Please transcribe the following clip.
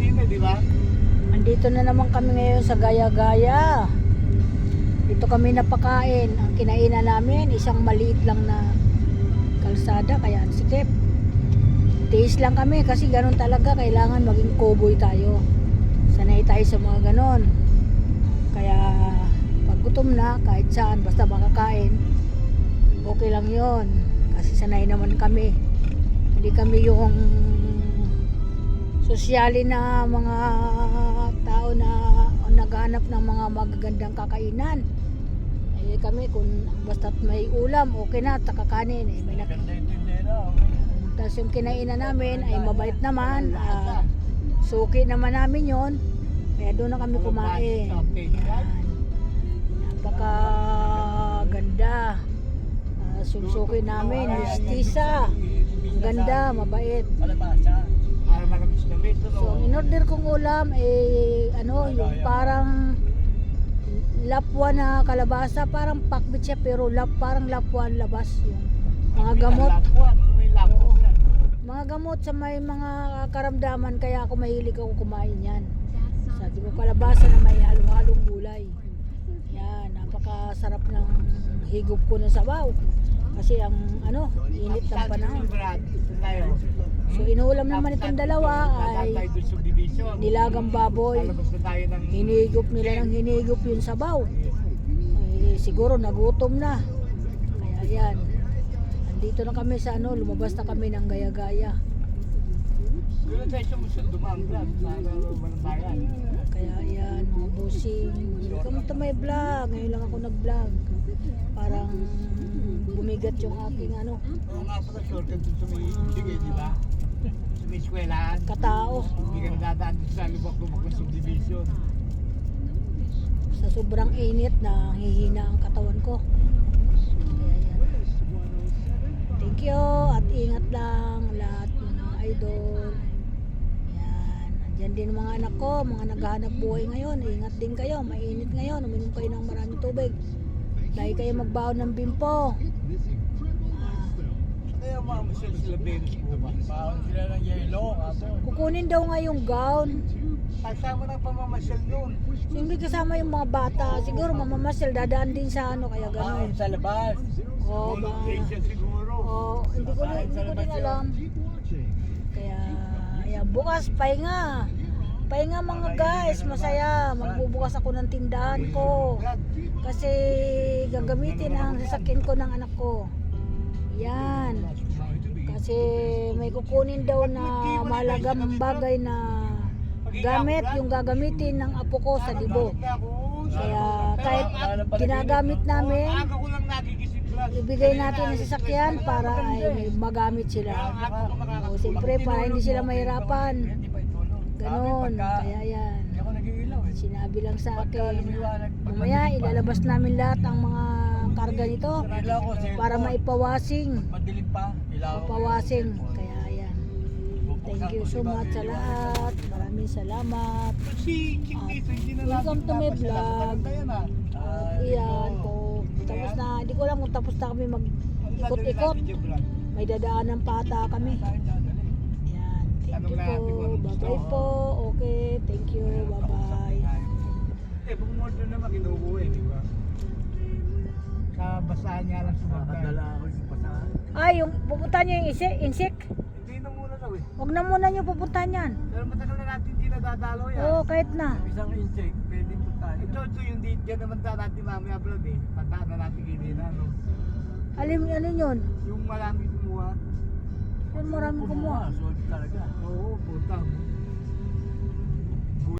din eh, di ba? Andito na naman kami ngayon sa Gaya-Gaya. Dito kami napakain. Ang kinainan namin, isang maliit lang na kalsada, kaya ang sikip. Tiis lang kami kasi ganun talaga, kailangan maging cowboy tayo. Sanay tayo sa mga ganon. Kaya pag gutom na, kahit saan, basta makakain, okay lang yon. Kasi sanay naman kami. Hindi kami yung sosyali na mga tao na naghahanap ng mga magagandang kakainan. Eh kami kung basta't may ulam, okay na, takakanin. Eh, may Ganda yung tindera. Tapos yung kinainan namin ay mabait naman. Suki naman namin yon. Kaya doon na kami kumain. Yan. Napaka ganda. Susuki namin, mistisa. Ang ganda, mabait. Malabasa. Para malamis na mito. So, in-order kong ulam yung parang lapwa na kalabasa, parang pakbit siya pero parang lapwa ang labas yung mga gamot. Oo. Mga gamot sa may mga karamdaman, kaya ako mahilig ako kumain yan. Sabi ko, kalabasa na may halong-halong gulay. Yan, napakasarap ng higop ko ng sabaw. Kasi ang init ng panahon. So inuulam naman itong dalawa ay nilagang baboy. Hinigop nila ng hinigop yung sabaw. Eh, siguro nagutom na. Kaya yan. Andito na kami sa lumabas na kami ng Gaya-Gaya. Kaya yan, mga busing. Kamusta may vlog? Ngayon lang ako nag-vlog. Parang bumigat yung aking Oo nga pala, shortcut dun sa may sige, di ba? Sa may eskwelahan. katao. Hindi ka nadadaan dun sa lubak-lubak na subdivision. Sa sobrang init na hihina ang katawan ko. Kaya yan. Thank you at ingat lang lahat mga idol. Yan. Andyan din mga anak ko, mga naghahanap buhay ngayon. Ingat din kayo, mainit ngayon. Uminom kayo ng maraming tubig. Dahil kayo magbaon ng bimpo. Kaya mamasyal sila Venus po ba? Baon sila ng yelo, kaso. Kukunin daw nga yung gown. Kasama ng pamamasyal nun. Hindi kasama yung mga bata. Siguro mamamasyal, dadaan din sa kaya gano'n. Sa labas. Oo, ba? Siguro. Hindi ko din alam. Kaya, ayan, bukas, pahinga. Pahinga mga guys, masaya. Magbubukas ako ng tindahan ko. Kasi gagamitin ang sasakyan ko ng anak ko. Yan. Kasi may kukunin daw na mahalagang bagay na gamit yung gagamitin ng apo ko sa Dibo. Kaya kahit ginagamit namin, ibigay natin ang sasakyan para ay magamit sila. O siyempre para hindi sila mahirapan. Ganon. Kaya yan. Sinabi lang sa akin, mamaya ilalabas namin lahat ang mga karga nito para maipawasing. Mapawasing. Kaya yan. Thank you so much sa lahat. Maraming salamat. Welcome to my vlog. Iyan po. Tapos na, hindi ko alam kung tapos na kami mag-ikot-ikot. May dadaanan pa ata kami. Yan. Thank you po. Bye-bye po. Okay. Thank you. Bye-bye. Eh, bumorder naman kinukuha di ba? Sa basahan niya lang sumakay. Nakadala ako yung basahan. Ay, yung pupuntahan nyo yung insik? Hindi na muna daw eh. Huwag na muna nyo pupuntahan yan. Pero matagal na natin hindi nadadalo yan. Oo, kahit na. Isang insik, pwede puntahan. Ito yung dyan naman natin mamaya vlog eh. Puntahan na natin kinina, no? Ano yun? Yung maraming kumuha. Yung maraming kumuha. Solid talaga. Oo, puta.